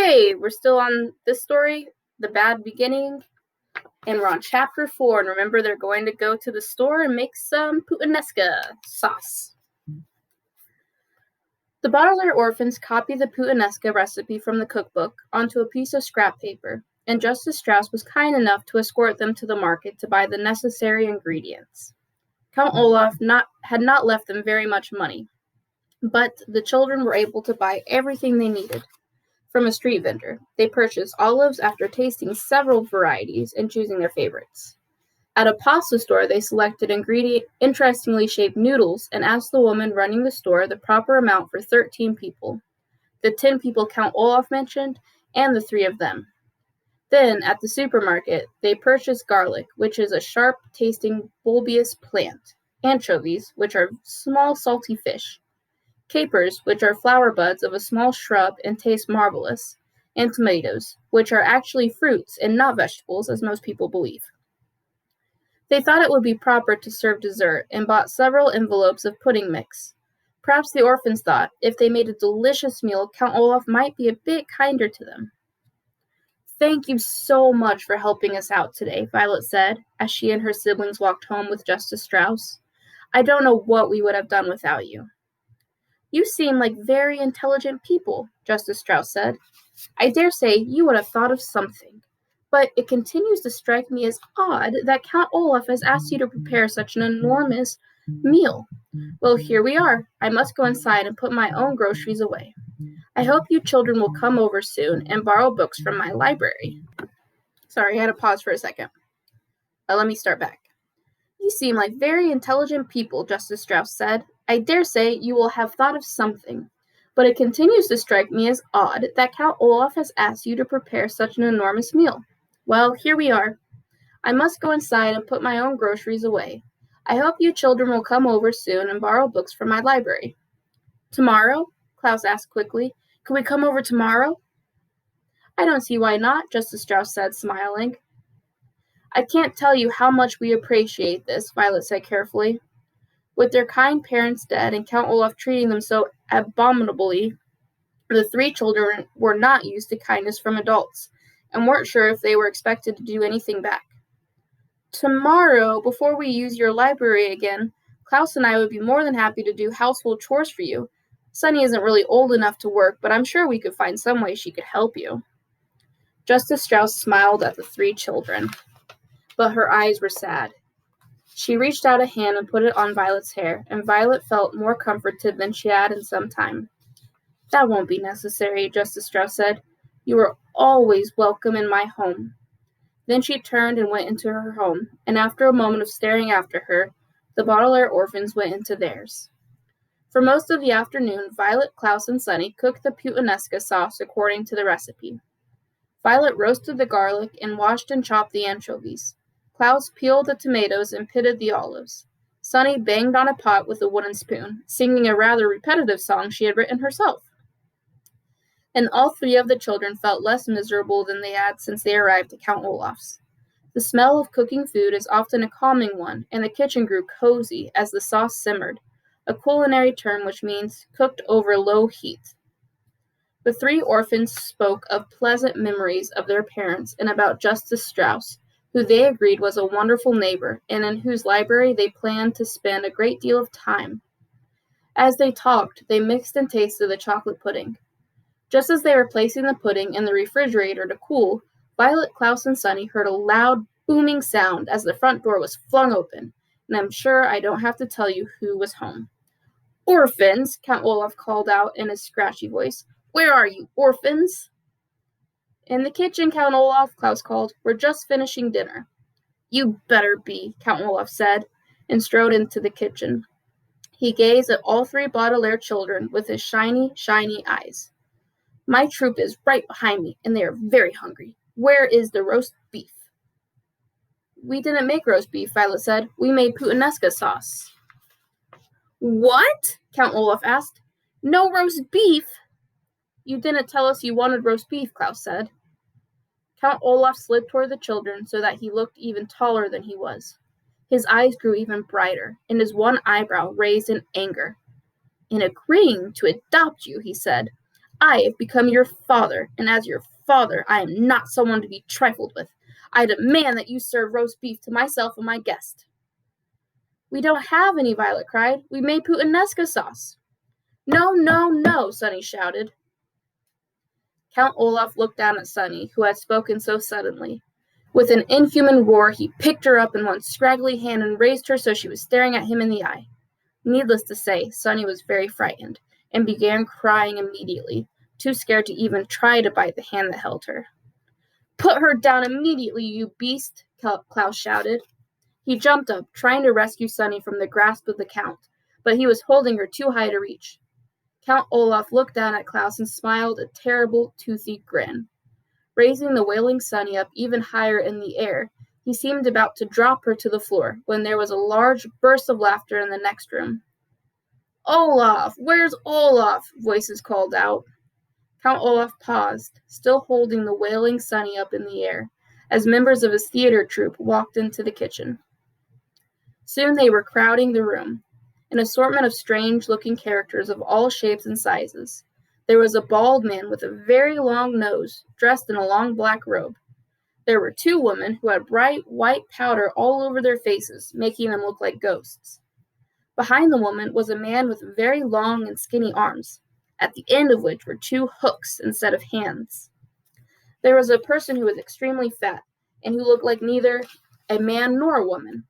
Okay, we're still on this story, The Bad Beginning, and we're on chapter 4. And remember, they're going to go to the store and make some puttanesca sauce. The Baudelaire orphans copied the puttanesca recipe from the cookbook onto a piece of scrap paper, and Justice Strauss was kind enough to escort them to the market to buy the necessary ingredients. Count Olaf had not left them very much money, but the children were able to buy everything they needed. From a street vendor, they purchased olives after tasting several varieties and choosing their favorites. At a pasta store, they selected interestingly shaped noodles and asked the woman running the store the proper amount for 13 people, the 10 people Count Olaf mentioned, and the 3 of them. Then, at the supermarket, they purchased garlic, which is a sharp-tasting bulbous plant, anchovies, which are small salty fish, capers, which are flower buds of a small shrub and taste marvelous, and tomatoes, which are actually fruits and not vegetables, as most people believe. They thought it would be proper to serve dessert and bought several envelopes of pudding mix. Perhaps the orphans thought, if they made a delicious meal, Count Olaf might be a bit kinder to them. "Thank you so much for helping us out today," Violet said, as she and her siblings walked home with Justice Strauss. "I don't know what we would have done without you." "You seem like very intelligent people," Justice Strauss said. "I dare say you would have thought of something. But it continues to strike me as odd that Count Olaf has asked you to prepare such an enormous meal. Well, here we are. I must go inside and put my own groceries away. I hope you children will come over soon and borrow books from my library." Sorry, I had to pause for a second. Let me start back. "You seem like very intelligent people," Justice Strauss said. "I dare say you will have thought of something. But it continues to strike me as odd that Count Olaf has asked you to prepare such an enormous meal. Well, here we are. I must go inside and put my own groceries away. I hope you children will come over soon and borrow books from my library." "Tomorrow?" Klaus asked quickly. "Can we come over tomorrow?" "I don't see why not," Justice Strauss said, smiling. "I can't tell you how much we appreciate this," Violet said carefully. With their kind parents dead and Count Olaf treating them so abominably, the 3 children were not used to kindness from adults, and weren't sure if they were expected to do anything back. "Tomorrow, before we use your library again, Klaus and I would be more than happy to do household chores for you. Sunny isn't really old enough to work, but I'm sure we could find some way she could help you." Justice Strauss smiled at the 3 children, but her eyes were sad. She reached out a hand and put it on Violet's hair, and Violet felt more comforted than she had in some time. "That won't be necessary," Justice Strauss said. "You are always welcome in my home." Then she turned and went into her home, and after a moment of staring after her, the Baudelaire orphans went into theirs. For most of the afternoon, Violet, Klaus, and Sunny cooked the puttanesca sauce according to the recipe. Violet roasted the garlic and washed and chopped the anchovies. Klaus peeled the tomatoes and pitted the olives. Sunny banged on a pot with a wooden spoon, singing a rather repetitive song she had written herself. And all 3 of the children felt less miserable than they had since they arrived at Count Olaf's. The smell of cooking food is often a calming one, and the kitchen grew cozy as the sauce simmered, a culinary term which means cooked over low heat. The 3 orphans spoke of pleasant memories of their parents and about Justice Strauss, who they agreed was a wonderful neighbor, and in whose library they planned to spend a great deal of time. As they talked, they mixed and tasted the chocolate pudding. Just as they were placing the pudding in the refrigerator to cool, Violet, Klaus, and Sunny heard a loud, booming sound as the front door was flung open, and I'm sure I don't have to tell you who was home. "Orphans," Count Olaf called out in his scratchy voice. "Where are you, orphans?" "In the kitchen, Count Olaf," Klaus called. "We're just finishing dinner." "You better be," Count Olaf said, and strode into the kitchen. He gazed at all 3 Baudelaire children with his shiny, shiny eyes. "My troop is right behind me, and they are very hungry. Where is the roast beef?" "We didn't make roast beef," Violet said. "We made puttanesca sauce." "What?" Count Olaf asked. "No roast beef?" "You didn't tell us you wanted roast beef," Klaus said. Count Olaf slid toward the children so that he looked even taller than he was. His eyes grew even brighter, and his one eyebrow raised in anger. "In agreeing to adopt you," he said, I have become your father, and as your father, I am not someone to be trifled with. I demand that you serve roast beef to myself and my guest." "We don't have any," Violet cried. "We made puttanesca sauce." "No, no, no," Sunny shouted. Count Olaf looked down at Sunny, who had spoken so suddenly. With an inhuman roar, he picked her up in one scraggly hand and raised her so she was staring at him in the eye. Needless to say, Sunny was very frightened and began crying immediately, too scared to even try to bite the hand that held her. "Put her down immediately, you beast!" Klaus shouted. He jumped up, trying to rescue Sunny from the grasp of the Count, but he was holding her too high to reach. Count Olaf looked down at Klaus and smiled a terrible, toothy grin. Raising the wailing Sunny up even higher in the air, he seemed about to drop her to the floor when there was a large burst of laughter in the next room. "Olaf! Where's Olaf?" voices called out. Count Olaf paused, still holding the wailing Sunny up in the air, as members of his theater troupe walked into the kitchen. Soon they were crowding the room, an assortment of strange-looking characters of all shapes and sizes. There was a bald man with a very long nose, dressed in a long black robe. There were two women who had bright white powder all over their faces, making them look like ghosts. Behind the woman was a man with very long and skinny arms, at the end of which were two hooks instead of hands. There was a person who was extremely fat, and who looked like neither a man nor a woman.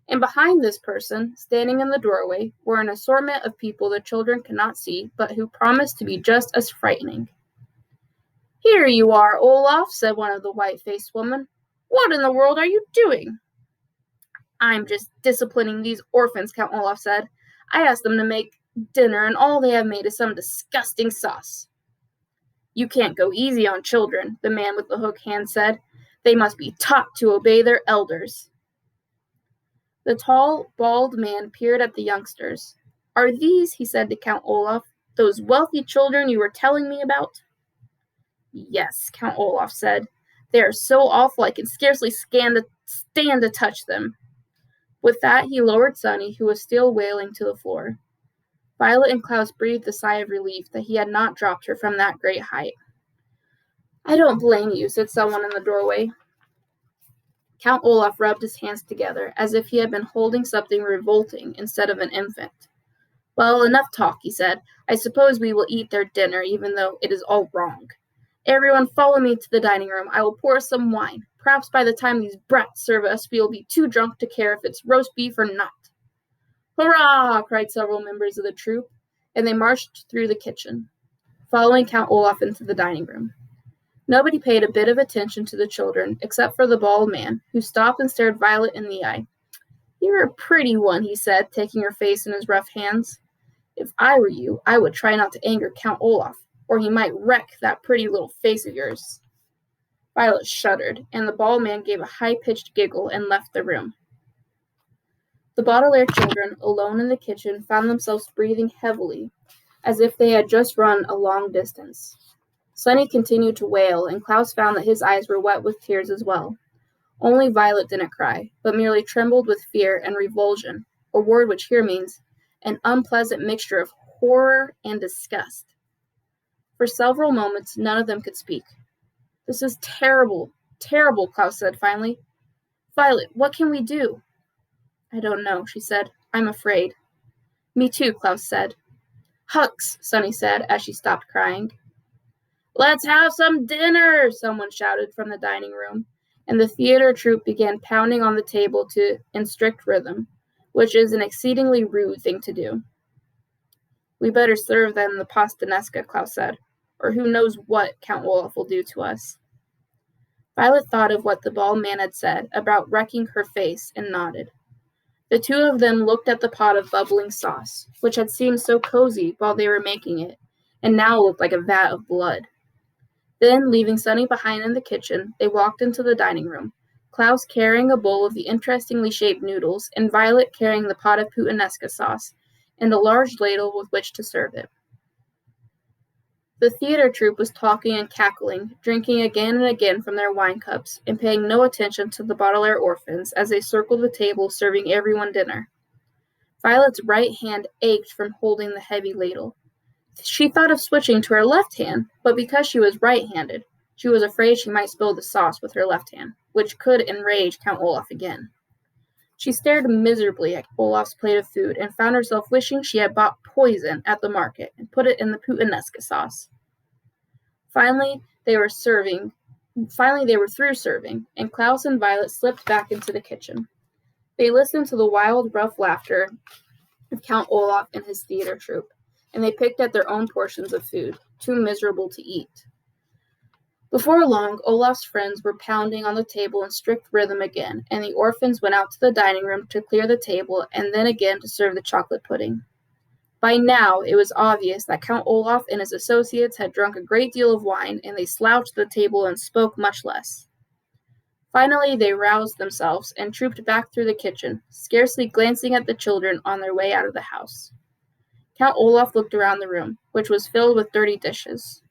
And behind this person, standing in the doorway, were an assortment of people the children could not see, but who promised to be just as frightening. "Here you are, Olaf," said one of the white-faced women. "What in the world are you doing?" "I'm just disciplining these orphans," Count Olaf said. "I asked them to make dinner, and all they have made is some disgusting sauce." "You can't go easy on children," the man with the hook hand said. "They must be taught to obey their elders." The tall, bald man peered at the youngsters. "Are these," he said to Count Olaf, "those wealthy children you were telling me about?" "Yes," Count Olaf said. "They are so awful I can scarcely stand to touch them." With that, he lowered Sunny, who was still wailing, to the floor. Violet and Klaus breathed a sigh of relief that he had not dropped her from that great height. "I don't blame you," said someone in the doorway. Count Olaf rubbed his hands together, as if he had been holding something revolting instead of an infant. "Well, enough talk," he said. "I suppose we will eat their dinner, even though it is all wrong. Everyone follow me to the dining room. I will pour some wine. Perhaps by the time these brats serve us, we will be too drunk to care if it's roast beef or not." "Hurrah!" cried several members of the troupe, and they marched through the kitchen, following Count Olaf into the dining room. Nobody paid a bit of attention to the children, except for the bald man, who stopped and stared Violet in the eye. "You're a pretty one," he said, taking her face in his rough hands. "If I were you, I would try not to anger Count Olaf, or he might wreck that pretty little face of yours." Violet shuddered, and the bald man gave a high-pitched giggle and left the room. The Baudelaire children, alone in the kitchen, found themselves breathing heavily, as if they had just run a long distance. Sunny continued to wail, and Klaus found that his eyes were wet with tears as well. Only Violet didn't cry, but merely trembled with fear and revulsion, a word which here means an unpleasant mixture of horror and disgust. For several moments, none of them could speak. "This is terrible, terrible," Klaus said finally. "Violet, what can we do?" "I don't know," she said. "I'm afraid." "Me too," Klaus said. "Hucks," Sunny said as she stopped crying. "Let's have some dinner," someone shouted from the dining room, and the theater troupe began pounding on the table in strict rhythm, which is an exceedingly rude thing to do. "We better serve them the pastanesca," Klaus said, "or who knows what Count Olaf will do to us." Violet thought of what the bald man had said about wrecking her face and nodded. The two of them looked at the pot of bubbling sauce, which had seemed so cozy while they were making it, and now looked like a vat of blood. Then, leaving Sunny behind in the kitchen, they walked into the dining room, Klaus carrying a bowl of the interestingly shaped noodles, and Violet carrying the pot of puttanesca sauce, and a large ladle with which to serve it. The theater troupe was talking and cackling, drinking again and again from their wine cups, and paying no attention to the Baudelaire orphans as they circled the table serving everyone dinner. Violet's right hand ached from holding the heavy ladle. She thought of switching to her left hand, but because she was right-handed, she was afraid she might spill the sauce with her left hand, which could enrage Count Olaf again. She stared miserably at Olaf's plate of food and found herself wishing she had bought poison at the market and put it in the puttanesca sauce. Finally, they were through serving, and Klaus and Violet slipped back into the kitchen. They listened to the wild, rough laughter of Count Olaf and his theater troupe, and they picked at their own portions of food, too miserable to eat. Before long, Olaf's friends were pounding on the table in strict rhythm again, and the orphans went out to the dining room to clear the table and then again to serve the chocolate pudding. By now, it was obvious that Count Olaf and his associates had drunk a great deal of wine, and they slouched at the table and spoke much less. Finally, they roused themselves and trooped back through the kitchen, scarcely glancing at the children on their way out of the house. Count Olaf looked around the room, which was filled with dirty dishes.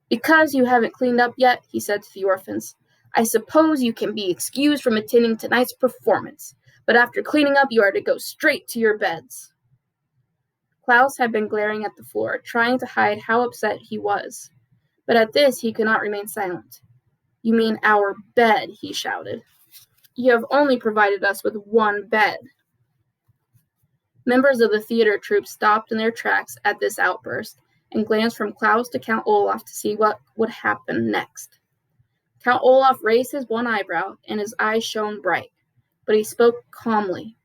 "Because you haven't cleaned up yet," he said to the orphans, "I suppose you can be excused from attending tonight's performance, but after cleaning up you are to go straight to your beds." Klaus had been glaring at the floor, trying to hide how upset he was, but at this he could not remain silent. "You mean our bed," he shouted. "You have only provided us with one bed." Members of the theater troupe stopped in their tracks at this outburst and glanced from Klaus to Count Olaf to see what would happen next. Count Olaf raised his one eyebrow, and his eyes shone bright, but he spoke calmly.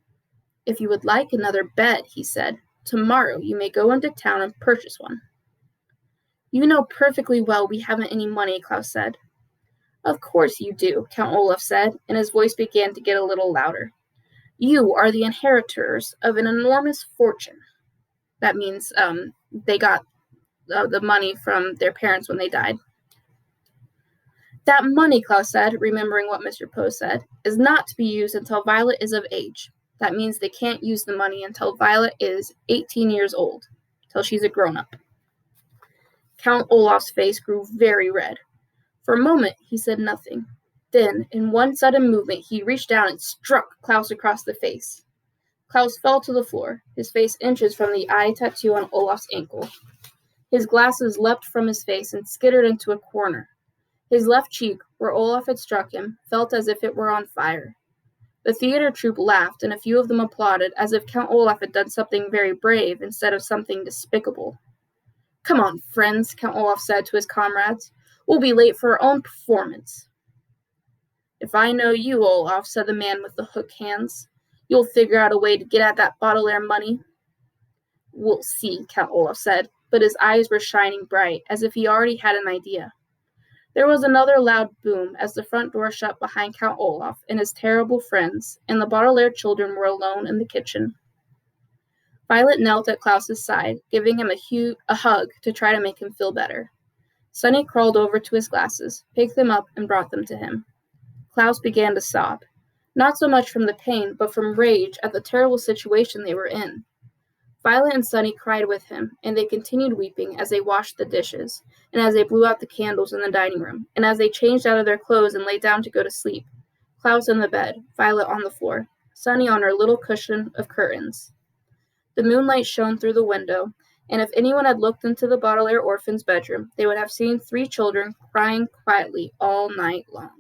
"If you would like another bed," he said, "tomorrow you may go into town and purchase one." "You know perfectly well we haven't any money," Klaus said. "Of course you do," Count Olaf said, and his voice began to get a little louder. "You are the inheritors of an enormous fortune." That means they got the money from their parents when they died. "That money," Klaus said, remembering what Mr. Poe said, "is not to be used until Violet is of age. That means they can't use the money until Violet is 18 years old, till she's a grown-up." Count Olaf's face grew very red. For a moment, he said nothing. Then, in one sudden movement, he reached down and struck Klaus across the face. Klaus fell to the floor, his face inches from the eye tattoo on Olaf's ankle. His glasses leapt from his face and skittered into a corner. His left cheek, where Olaf had struck him, felt as if it were on fire. The theater troupe laughed, and a few of them applauded, as if Count Olaf had done something very brave instead of something despicable. "Come on, friends," Count Olaf said to his comrades. "We'll be late for our own performance." "If I know you, Olaf," said the man with the hook hands, "you'll figure out a way to get at that Baudelaire money." "We'll see," Count Olaf said, but his eyes were shining bright, as if he already had an idea. There was another loud boom as the front door shut behind Count Olaf and his terrible friends, and the Baudelaire children were alone in the kitchen. Violet knelt at Klaus's side, giving him a hug to try to make him feel better. Sonny crawled over to his glasses, picked them up, and brought them to him. Klaus began to sob, not so much from the pain, but from rage at the terrible situation they were in. Violet and Sonny cried with him, and they continued weeping as they washed the dishes, and as they blew out the candles in the dining room, and as they changed out of their clothes and lay down to go to sleep. Klaus in the bed, Violet on the floor, Sonny on her little cushion of curtains. The moonlight shone through the window, and if anyone had looked into the Baudelaire orphan's bedroom, they would have seen 3 children crying quietly all night long.